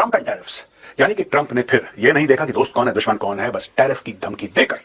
Trump and tariffs, यानी कि Trump ने फिर यह नहीं देखा कि दोस्त कौन है दुश्मन कौन है, बस टैरिफ की धमकी देकर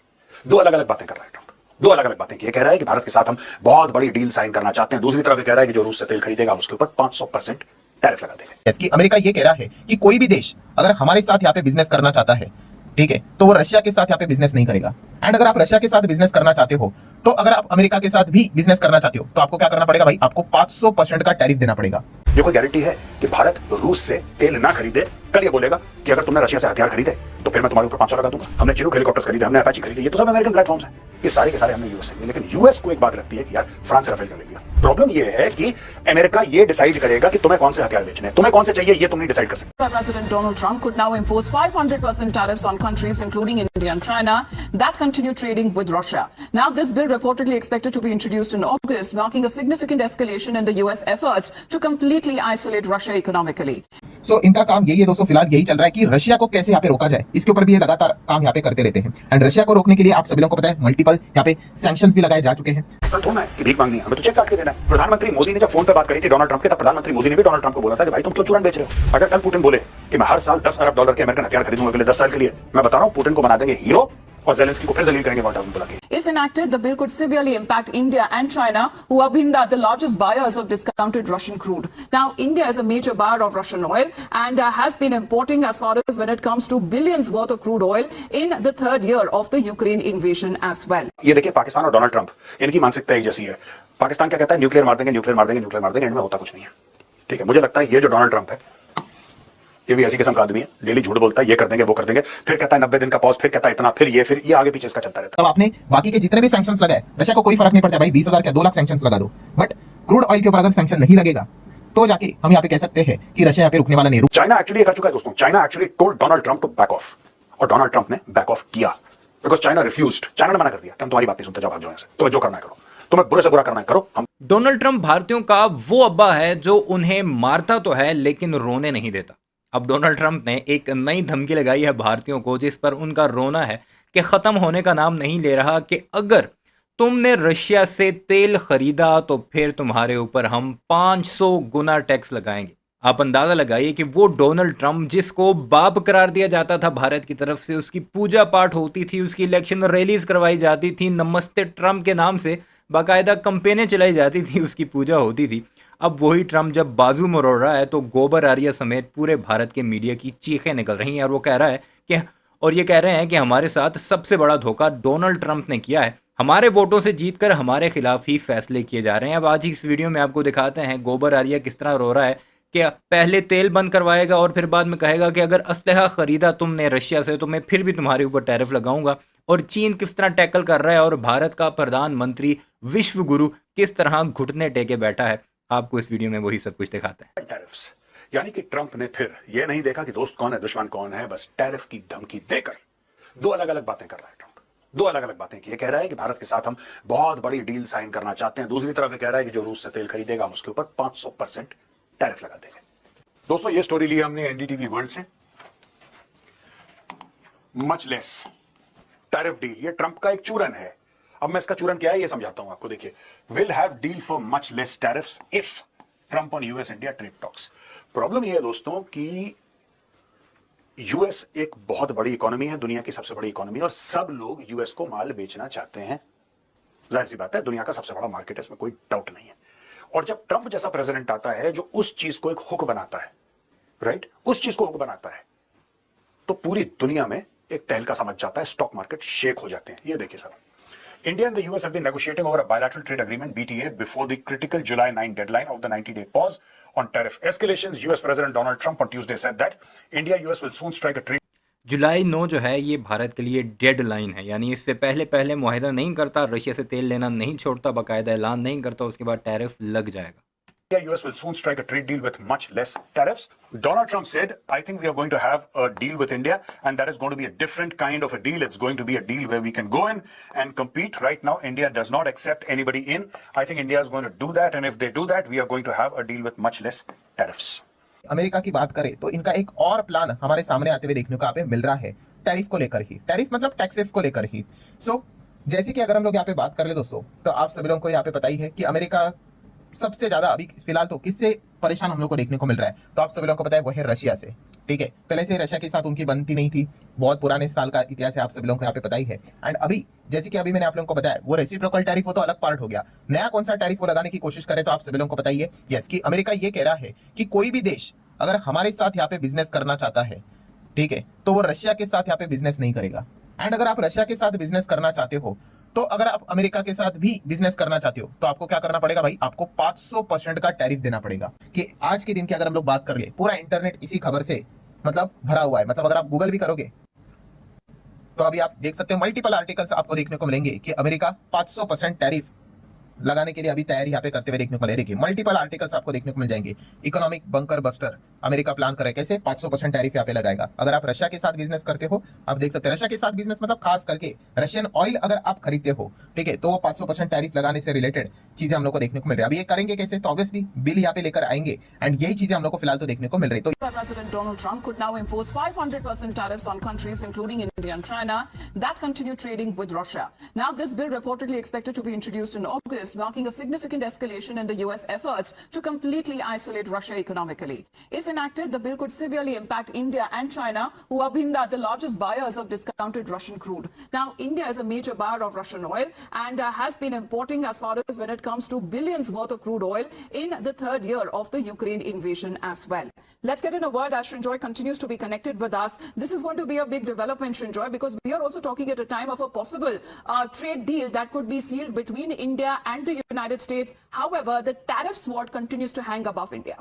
दो अलग अलग बातें कर रहा है ट्रंप। दो अलग अलग बातें की। ये कह रहा है कि भारत के साथ हम बहुत बड़ी डील साइन करना चाहते हैं, दूसरी तरफ ये कह रहा है कि जो रूस से तेल खरीदेगा उसके ऊपर 500% टैरिफ लगा देंगे। कि अमेरिका ये कह रहा है कि कोई भी देश अगर हमारे साथ यहाँ पे बिजनेस करना चाहता है, ठीक है, तो वो रशिया के साथ यहाँ पे बिजनेस नहीं करेगा। एंड अगर आप रशिया के साथ बिजनेस करना चाहते हो, तो अगर आप अमेरिका के साथ भी बिजनेस करना चाहते हो, तो आपको क्या करना पड़ेगा भाई? आपको 500% का टैरिफ देना पड़ेगा। ये कोई गारंटी है कि भारत रूस से तेल ना खरीदे? कल ये बोलेगा कि अगर तुमने रशिया से हथियार खरीदे तो फिर मैं तुम्हारे ऊपर 500 लगा दूंगा। हमने चिनूक हेलीकॉप्टर्स खरीदे, हमने अपाची खरीदी, ये तो सब अमेरिकन प्लेटफॉर्म्स हैं, ये सारे के सारे हमने यूएस से। लेकिन यूएस को एक बात लगती है कि यार फ्रांस से राफेल क्यों ले लिया। प्रॉब्लम ये है कि अमेरिका ये डिसाइड करेगा कि तुम्हें कौन से हथियार बेचने हैं, तुम्हें कौन से चाहिए, ये तुम नहीं डिसाइड कर सकते। President Donald Trump could now impose 500% tariffs on countries including India and China that continue trading with Russia. Now, this bill reportedly expected to be introduced in August, marking a significant escalation in the US efforts to completely isolate Russia economically. सो इनका काम यही है दोस्तों, फिलहाल यही चल रहा है कि रशिया को कैसे यहाँ पे रोका जाए। इसके ऊपर भी ये लगातार काम यहाँ पे करते रहते हैं। एंड रशिया को रोकने के लिए आप सभी लोगों को पता है मल्टीपल यहाँ पे सैंक्शंस भी लगाए जा चुके हैं। ऐसा थोड़ा है कि भीख मांगनी है, हमें तो चेक काट के देना है। प्रधानमंत्री मोदी ने जब फोन पे बात करी थी डोनाल्ड ट्रंप के, तब प्रधानमंत्री मोदी ने भी डोनाल्ड ट्रंप को बोला था कि भाई तुम क्यों चूरन बेच रहे हो। अगर कल पुतिन बोले कि मैं हर साल 10 अरब डॉलर के अमेरिकन हथियार खरीदूंगा अगले 10 साल के लिए, मैं बता रहा हूं पुतिन को बना देंगे हीरो और ज़ेलेंस्की को फिर जलील करेंगे व्हाइट हाउस में बुला के। If enacted, the bill could severely impact India and China, who have been the largest buyers of discounted Russian crude. Now, India is a major buyer of Russian oil and has been importing as far as when it comes to billions worth of crude oil in the third year of the Ukraine invasion as well. ये देखिए पाकिस्तान और Donald Trump, इनकी मानसिकता एक जैसी है। पाकिस्तान क्या कहता है? न्यूक्लियर मार देंगे, न्यूक्लियर मार देंगे, न्यूक्लियर मार देंगे, एंड में होता कुछ नहीं है। ठीक है, मुझे लगता है ये जो डोनाल्ड ट्रंप है ये भी ऐसी किस्म का आदमी है, डेली झूठ बोलता है, ये कर देंगे वो कर देंगे, फिर कहता है 90 दिन का पॉज, फिर कहता है इतना, फिर ये आगे पीछे इसका चलता रहता है। अब आपने बाकी के जितने भी सैंक्शंस लगाए, रशिया को कोई फर्क नहीं पड़ता भाई, 20,000 क्या 2 लाख सैंक्शंस लगा दो, बट क्रूड ऑयल के ऊपर अगर सैंक्शन नहीं लगेगा तो जाके हम यहाँ पे कह सकते हैं कि रशिया यहाँ पे रुकने वाला नहीं। चाइना एक्चुअली कर चुका है दोस्तों। China actually told Donald Trump to back off, और डोनाल्ड ट्रंप ने बैक ऑफ किया बिकॉज चाइना रिफ्यूज्ड। चाइना ने मना कर दिया कि हम तुम्हारी बात नहीं सुनते, जाओ भाग जाओ यहाँ से, तुम्हें जो करना है करो, तुम्हें बुरे से बुरा करना है करो। हम डोनाल्ड ट्रंप भारतीयों का वो अब्बा है जो उन्हें मारता तो है लेकिन रोने नहीं देता। अब डोनाल्ड ट्रंप ने एक नई धमकी लगाई है भारतीयों को, जिस पर उनका रोना है कि ख़त्म होने का नाम नहीं ले रहा, कि अगर तुमने रशिया से तेल खरीदा तो फिर तुम्हारे ऊपर हम 500 गुना टैक्स लगाएंगे। आप अंदाज़ा लगाइए कि वो डोनाल्ड ट्रंप जिसको बाप करार दिया जाता था भारत की तरफ से, उसकी पूजा पाठ होती थी, उसकी इलेक्शन रैलीज करवाई जाती थी, नमस्ते ट्रंप के नाम से बाकायदा कंपेनें चलाई जाती थी, उसकी पूजा होती थी। अब वही ट्रंप जब बाजू मरोड़ रहा है तो गोबर आर्या समेत पूरे भारत के मीडिया की चीखें निकल रही हैं, और वो कह रहा है कि और ये कह रहे हैं कि हमारे साथ सबसे बड़ा धोखा डोनाल्ड ट्रंप ने किया है, हमारे वोटों से जीतकर हमारे खिलाफ ही फैसले किए जा रहे हैं। अब आज ही इस वीडियो में आपको दिखाते हैं गोबर आर्या किस तरह रो रहा है कि पहले तेल बंद करवाएगा और फिर बाद में कहेगा कि अगर असलहा खरीदा तुमने रशिया से तो मैं फिर भी तुम्हारे ऊपर टैरिफ लगाऊंगा, और चीन किस तरह टैकल कर रहा है, और भारत का प्रधानमंत्री विश्व गुरु किस तरह घुटने टेके बैठा है। आपको इस वीडियो में वही सब कुछ दिखाते हैं। टैरिफ्स, यानी कि ट्रंप ने फिर यह नहीं देखा कि दोस्त कौन है दुश्मन कौन है, बस टैरिफ की धमकी देकर दो अलग अलग बातें कर रहा है ट्रंप। दो अलग अलग बातें की। कह रहा है कि भारत के साथ हम बहुत बड़ी डील साइन करना चाहते हैं, दूसरी तरफ ये कह रहा है कि जो रूस से तेल खरीदेगा हम उसके ऊपर 500% टैरिफ लगा देंगे। दोस्तों ये स्टोरी ली हमने एनडीटीवी वर्ल्ड से। मच लेस टैरिफ डील, ये ट्रंप का एक चूरन है। अब मैं इसका चूरन क्या है ये समझाता हूं आपको। देखिए, will have deal for much less tariffs if Trump on US India trade talks. Problem ये है दोस्तों कि यूएस एक बहुत बड़ी इकोनॉमी है, दुनिया की सबसे बड़ी इकोनॉमी, और सब लोग यूएस को माल बेचना चाहते हैं। जाहिर सी बात है, दुनिया का सबसे बड़ा मार्केट है, इसमें कोई डाउट नहीं है। और जब ट्रंप जैसा प्रेसिडेंट आता है जो उस चीज को एक हुक बनाता है, राइट, उस चीज को हुक बनाता है, तो पूरी दुनिया में एक तहलका समझ जाता है, स्टॉक मार्केट शेक हो जाते हैं। ये देखिए sir, India and the US have been negotiating over a bilateral trade agreement (BTA) before the critical July 9 deadline of the 90-day pause on tariff escalations. US President Donald Trump on Tuesday said that India-US will soon strike a trade. जुलाई 9 जो है ये भारत के लिए dead line है, यानी इससे पहले मुआहदा नहीं करता, रशिया से तेल लेना नहीं छोड़ता, बाकायदा ऐलान नहीं करता, उसके बाद टैरिफ लग जाएगा। India-US will soon strike a trade deal with much less tariffs. Donald Trump said, I think we are going to have a deal with India, and that is going to be a different kind of a deal. It's going to be a deal where we can go in and compete. Right now, India does not accept anybody in. I think India is going to do that, and if they do that, we are going to have a deal with much less tariffs. America की बात करें तो इनका एक और plan हमारे सामने आते हुए देखने को यहाँ पे मिल रहा है, टैरिफ को लेकर ही। टैरिफ मतलब टैक्सेस को लेकर ही। सो जैसे कि अगर हम लोग यहाँ पे बात कर ले दोस्तों, तो आप सभी लोगों को यहाँ पे पता ही है कि अमेरिका सबसे ज्यादा अभी फिलहाल तो किससे परेशान हम लोग को देखने को मिल रहा है, तो आप सभी लोगों को पता है वो है रशिया से। ठीक है, पहले से रशिया के साथ उनकी बनती नहीं थी, बहुत पुराने साल का इतिहास है, आप सभी लोगों को यहाँ पे पता ही है। एंड अभी जैसे कि अभी मैंने आप लोगों को बताया वो रेसिप्रोकल टैरिफ वो तो अलग पार्ट हो गया, नया कौन सा टैरिफ वो लगाने की कोशिश करे तो आप सभी लोगों को पता ही है यस कि अमेरिका ये कह रहा है कि कोई भी देश अगर हमारे साथ यहाँ पे बिजनेस करना चाहता है, ठीक है, तो वो रशिया के साथ यहाँ पे बिजनेस नहीं करेगा। एंड अगर आप रशिया के साथ बिजनेस करना चाहते हो, तो अगर आप अमेरिका के साथ भी बिजनेस करना चाहते हो तो आपको क्या करना पड़ेगा भाई, आपको 500% का टैरिफ देना पड़ेगा। कि आज के दिन की अगर हम लोग बात कर ले, पूरा इंटरनेट इसी खबर से मतलब भरा हुआ है, मतलब अगर आप गूगल भी करोगे तो अभी आप देख सकते हो मल्टीपल आर्टिकल्स आपको देखने को मिलेंगे कि अमेरिका 500% टैरिफ लगाने के लिए अभी तैयारी यहाँ पे करते हुए देखने को मिले। देखिए मल्टीपल आर्टिकल्स आपको देखने को मिल जाएंगे। Economic bunker buster America plan करे कैसे 500% टैरिफ यहाँ पे लगाएगा। अगर आप रशिया के साथ बिजनेस करते हो, आप देख सकते हैं रशिया के साथ बिजनेस मतलब खास करके रशियन ऑयल अगर आप खरीदते हो, ठीक है, तो वो 500% टैरिफ लगाने से रिलेटेड चीजें हम लोग को देखने को मिल रही है। अभी ये करेंगे कैसे, तो ऑब्वियसली बिल यहाँ पे लेकर आएंगे एंड यही चीजें हम लोग को फिलहाल तो देखने को मिल रही है। तो President Donald Trump could now impose 500% tariffs on countries including India and China that continue trading with Russia. Now, this bill reportedly expected to be introduced in August, marking a significant escalation in the U.S. efforts to completely isolate Russia economically. If enacted, the bill could severely impact India and China, who have been the largest buyers of discounted Russian crude. Now, India is a major buyer of Russian oil and has been importing as far as when it comes to billions worth of crude oil in the third year of the Ukraine invasion as well. Let's get in a word as Srinjoy continues to be connected with us. This is going to be a big development, Srinjoy, because we are also talking at a time of a possible trade deal that could be sealed between India and the United States. However, the tariff sword continues to hang above India.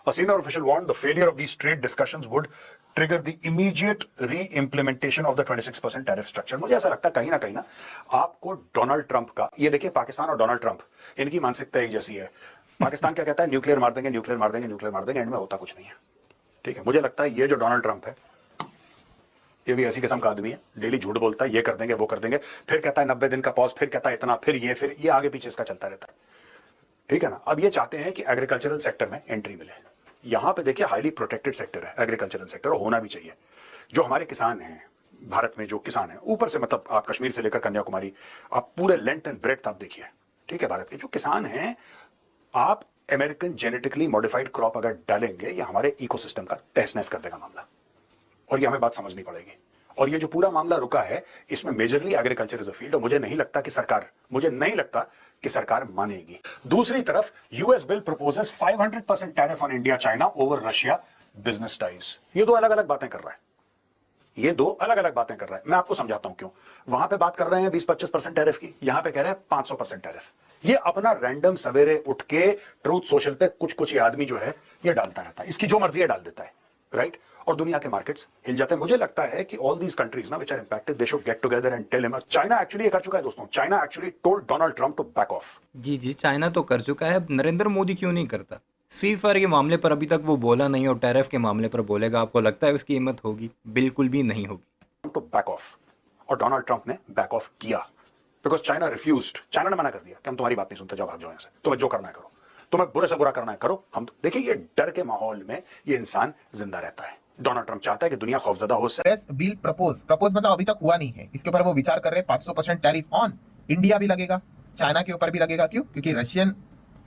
A senior official warned the failure of these trade discussions would trigger the immediate re-implementation of the 26% tariff structure. मुझे ऐसा लगता है कहीं ना आपको Donald Trump का, ये देखिए पाकिस्तान और डोनाल्ड ट्रंप इनकी मानसिकता एक जैसी है। पाकिस्तान क्या कहता है, न्यूक्लियर मार देंगे, न्यूक्लियर मार देंगे, न्यूक्लियर मार देंगे, एंड में होता कुछ नहीं है। ठीक है, मुझे लगता है ये जो डोनाल्ड ट्रंप है ये भी ऐसी किस्म का आदमी है, डेली झूठ बोलता है, ये कर देंगे वो कर देंगे, फिर कहता है 90 दिन का पॉज, फिर कहता है इतना, फिर ये आगे पीछे इसका चलता रहता है। ठीक है ना। अब ये चाहते हैं कि एग्रीकल्चरल सेक्टर में एंट्री मिले। यहां पे देखिए हाईली प्रोटेक्टेड सेक्टर है एग्रीकल्चरल सेक्टर, और होना भी चाहिए। जो हमारे किसान हैं भारत में, जो किसान हैं ऊपर से मतलब आप कश्मीर से लेकर कन्याकुमारी, आप पूरे लेंथ एंड ब्रेड्थ आप देखिए, ठीक है, भारत के जो किसान हैं, आप अमेरिकन जेनेटिकली मॉडिफाइड क्रॉप अगर डालेंगे, ये हमारे इकोसिस्टम का तहस नहस कर देगा मामला, और ये हमें बात समझनी पड़ेगी। और ये जो पूरा मामला रुका है, इसमें majorly agriculture is a field, और मुझे नहीं लगता कि सरकार मानेगी। दूसरी तरफ US bill proposes 500% tariff on India China over Russia business ties. ये दो अलग अलग बातें कर रहा है, मैं आपको समझाता हूं क्यों। वहां पे बात कर रहे हैं 20-25% टैरिफ की, यहां पे कह रहे हैं 500% टैरिफ। ये अपना रैंडम सवेरे उठ के ट्रूथ सोशल पे कुछ ही आदमी जो है ये डालता रहता है, इसकी जो मर्जी है डाल देता है, राइट। और दुनिया के मार्केट्स हिल जाते हैं। मुझे लगता है कि ऑल दीज कंट्रीज ना which are impacted, they should get together and tell him. China actually ये कर चुका है दोस्तों, China actually told Donald Trump to back off. जी, चाइना तो कर चुका है, नरेंद्र मोदी क्यों नहीं करता? सीज फायर के मामले पर अभी तक वो बोला नहीं, और टैरिफ के मामले पर बोलेगा, आपको लगता है उसकी हिम्मत होगी? बिल्कुल भी नहीं होगी। टू बैक ऑफ, और डोनाल्ड ट्रंप ने बैक ऑफ किया बिकॉज चाइना रिफ्यूज्ड। चाइना ने मना कर दिया कि हम तुम्हारी बात नहीं सुनते, जाओ भाग जाओ यहाँ से, तुम्हें जो करना है करो, तुम्हें बुरे से बुरा करना है करो। हम देखिए ये डर के माहौल में ये इंसान जिंदा रहता है। डोनाल्ड ट्रंप चाहता है कि दुनिया खौफजदा हो। बिल प्रपोज मतलब अभी तक हुआ नहीं है, इसके ऊपर वो विचार कर रहे हैं। 500% टैरिफ ऑन इंडिया भी लगेगा, चाइना के ऊपर भी लगेगा। क्यों? क्योंकि रशियन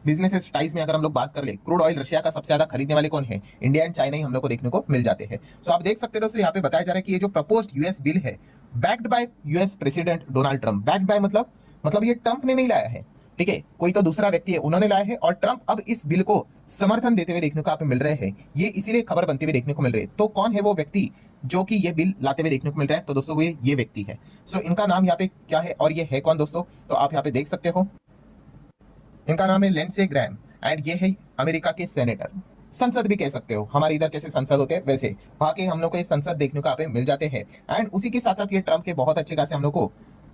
बिजनेस टाइज में अगर हम लोग बात कर ले, क्रूड ऑयल रशिया का सबसे ज्यादा खरीदने वाले कौन है? इंडिया एंड चाइना ही हम लोग को देखने को मिल जाते हैं। सो आप देख सकते हैं दोस्तों, यहाँ पे बताया जा रहा है कि ये जो प्रपोज्ड यूएस बिल है, backed by US president Donald Trump. Backed by मतलब ये ट्रंप ने नहीं लाया है, ठीक है, कोई तो दूसरा व्यक्ति है, उन्होंने लाया है, और ट्रंप अब इस बिल को समर्थन देते हुए देखने को आप मिल रहे हैं। ये इसीलिए खबर बनते हुए देखने को मिल रही है। तो कौन है वो व्यक्ति जो कि ये बिल लाते हुए देखने को मिल रहा है? तो दोस्तों ये व्यक्ति है। सो इनका नाम यहाँ पे क्या है और ये है कौन दोस्तों? तो आप यहाँ पे देख सकते हो, इनका नाम है लिंडसे ग्रैहम, एंड ये है अमेरिका के सेनेटर, संसद भी कह सकते हो। हमारे इधर कैसे संसद होते हैं वैसे वहां के हम लोग को ये संसद देखने को यहाँ पे मिल जाते हैं। एंड उसी के साथ साथ ये ट्रंप के बहुत अच्छे खासे हम लोग को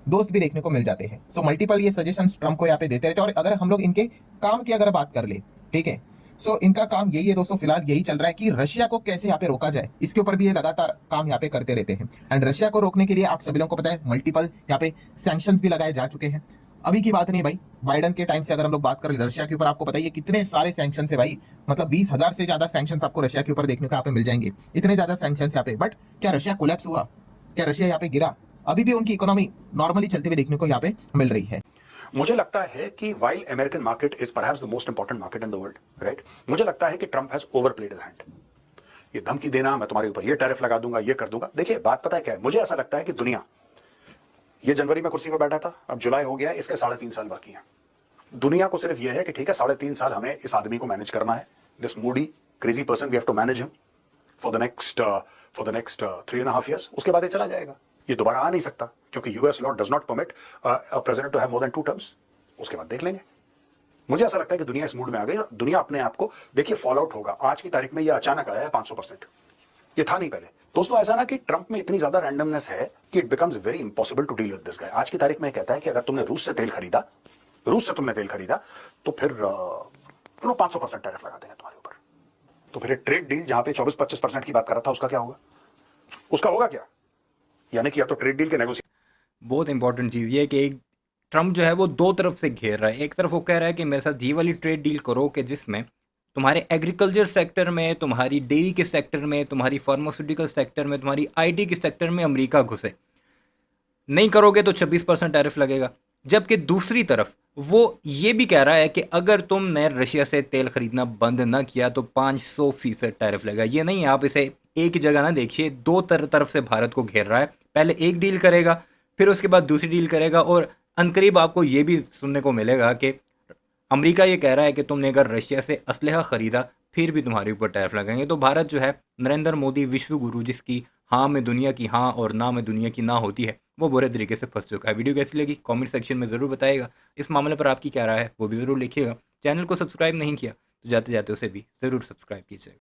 दोस्त भी देखने को मिल जाते हैं। सो मल्टीपल ये सजेशंस ट्रंप को यहाँ पे देते रहते हैं। और अगर हम लोग इनके काम की अगर बात कर ले, ठीक है, सो इनका काम यही है दोस्तों, फिलहाल यही चल रहा है कि रशिया को कैसे यहाँ पे रोका जाए, इसके ऊपर भी ये लगातार काम यहाँ पे करते रहते हैं। एंड रशिया को रोकने के लिए आप सभी लोगों को पता है मल्टीपल यहाँ पे सैंक्शंस भी लगाए जा चुके हैं। अभी की बात नहीं भाई, बाइडन के टाइम से अगर हम लोग बात करें रशिया के ऊपर, आपको पता है कितने सारे सैंक्शन है भाई, मतलब 20,000 से ज्यादा सैंक्शन आपको रशिया के ऊपर देखने को यहाँ पे मिल जाएंगे। इतने ज्यादा सैंक्शन यहाँ पे। बट क्या रशिया कोलैप्स हुआ? क्या रशिया यहाँ पे गिरा? अभी भी उनकी इकोनॉमी नॉर्मली चलते हुए देखने को यहाँ पे मिल रही है। मुझे लगता है कि while American market is perhaps the most important market in the world, right, मुझे लगता है कि ट्रंप हैज ओवरप्लेड हिज हैंड। ये धमकी देना, मैं तुम्हारे ऊपर ये टैरिफ लगा दूंगा, ये कर दूंगा। देखिए बात पता है क्या है, मुझे ऐसा लगता है कि दुनिया, ये जनवरी में कुर्सी पर बैठा था, अब जुलाई हो गया, इसके 3.5 साल बाकी हैं। दुनिया को सिर्फ यह है कि ठीक है 3.5 साल हमें इस आदमी को मैनेज करना है, this moody crazy person, we have to manage him for the next 3.5 years। उसके बाद ये चला जाएगा, ये दोबारा आ नहीं सकता, क्योंकि US law does not permit a president to have more than 2 terms। उसके बाद देख लेंगे। मुझे ऐसा लगता है कि दुनिया इस मूड में आ गई, दुनिया अपने आप को, देखिए फॉल आउट होगा। आज की तारीख में ये अचानक आया है 500%, ये था नहीं पहले। दोस्तों ऐसा ना कि ट्रंप में इतनी ज्यादा रैंडमनेस है कि it becomes very impossible to deal with this guy. आज की तारीख में कहता है कि अगर तुमने रूस से तुमने तेल खरीदा तो फिर 500% टैरिफ लगा देंगे तुम्हारे ऊपर। तो फिर ट्रेड डील जहां पे 24-25% की बात कर रहा था, उसका क्या होगा? उसका होगा क्या? यानी कि या तो ट्रेड डील के नेगोशिएशन। बहुत इंपॉर्टेंट चीज़ ये है कि एक ट्रम्प जो है वो दो तरफ से घेर रहा है। एक तरफ वो कह रहा है कि मेरे साथ ये वाली ट्रेड डील करो कि जिसमें तुम्हारे एग्रीकल्चर सेक्टर में, तुम्हारी डेयरी के सेक्टर में, तुम्हारी फार्मास्यूटिकल सेक्टर में, तुम्हारी आईटी के सेक्टर में अमेरिका घुसे। नहीं करोगे तो 26% टैरिफ लगेगा। जबकि दूसरी तरफ वो ये भी कह रहा है कि अगर तुमने रशिया से तेल खरीदना बंद ना किया तो 500% टैरिफ लगेगा। ये नहीं है, आप इसे एक ही जगह ना देखिए, दो तरफ से भारत को घेर रहा है। पहले एक डील करेगा, फिर उसके बाद दूसरी डील करेगा, और अनकरीब आपको ये भी सुनने को मिलेगा कि अमेरिका ये कह रहा है कि तुमने अगर रशिया से असलहा ख़रीदा फिर भी तुम्हारे ऊपर टैरिफ लगेंगे। तो भारत जो है, नरेंद्र मोदी विश्व गुरु जिसकी हाँ में दुनिया की हाँ और ना में दुनिया की ना होती है, वो बुरे तरीके से फंस चुका है। वीडियो कैसी लगी कमेंट सेक्शन में ज़रूर बताइएगा। इस मामले पर आपकी क्या राय है वो भी ज़रूर लिखिएगा। चैनल को सब्सक्राइब नहीं किया तो जाते जाते उसे भी ज़रूर सब्सक्राइब कीजिएगा।